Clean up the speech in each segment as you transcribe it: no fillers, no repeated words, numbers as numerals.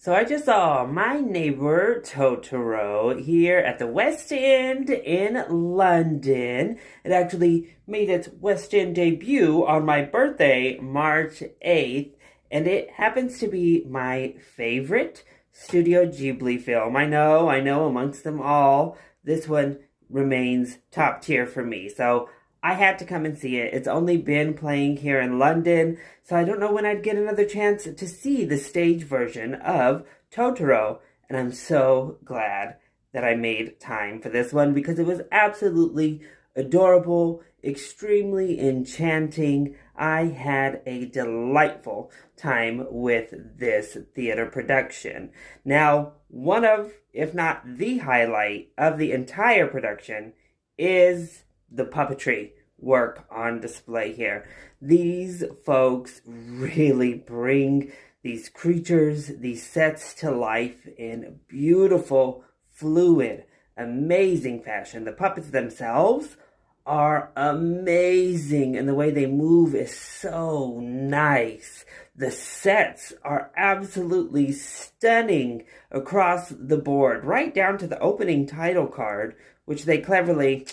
So I just saw My Neighbour Totoro here at the West End in London. It actually made its West End debut on my birthday, March 8th, and it happens to be my favorite Studio Ghibli film. I know, amongst them all, this one remains top tier for me. So I had to come and see it. It's only been playing here in London, so I don't know when I'd get another chance to see the stage version of Totoro. And I'm so glad that I made time for this one because it was absolutely adorable, extremely enchanting. I had a delightful time with this theater production. Now, one of, if not the highlight of the entire production is the puppetry work on display here. These folks really bring these creatures, these sets to life in beautiful, fluid, amazing fashion. The puppets themselves are amazing, and the way they move is so nice. The sets are absolutely stunning across the board, right down to the opening title card, which they cleverly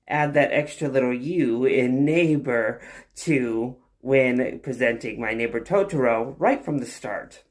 add that extra little U in neighbor to when presenting My Neighbor Totoro right from the start.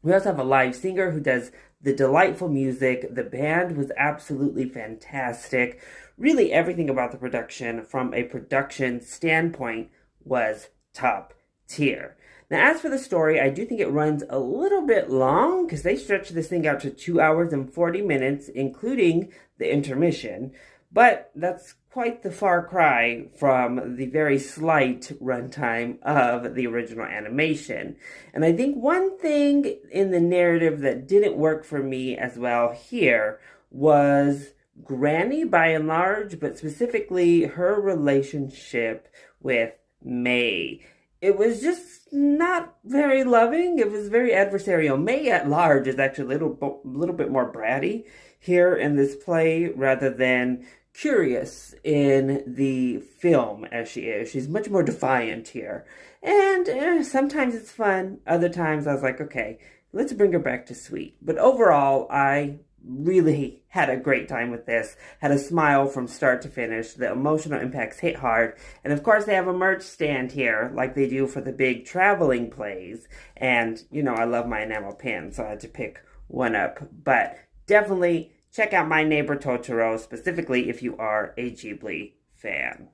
We also have a live singer who does the delightful music. The band was absolutely fantastic. Really everything about the production from a production standpoint was top tier. Now, as for the story, I do think it runs a little bit long because they stretch this thing out to 2 hours and 40 minutes, including the intermission. But that's quite the far cry from the very slight runtime of the original animation. And I think one thing in the narrative that didn't work for me as well here was Granny by and large, but specifically her relationship with May. It was just not very loving. It was very adversarial. May at large is actually a little bit more bratty here in this play rather than curious in the film as she is. She's much more defiant here. And sometimes it's fun. Other times I was like, okay, let's bring her back to sweet. But overall, I really had a great time with this. Had a smile from start to finish. The emotional impacts hit hard. And of course, they have a merch stand here like they do for the big traveling plays. And, you know, I love my enamel pin, so I had to pick one up. But definitely check out My Neighbor Totoro, specifically if you are a Ghibli fan.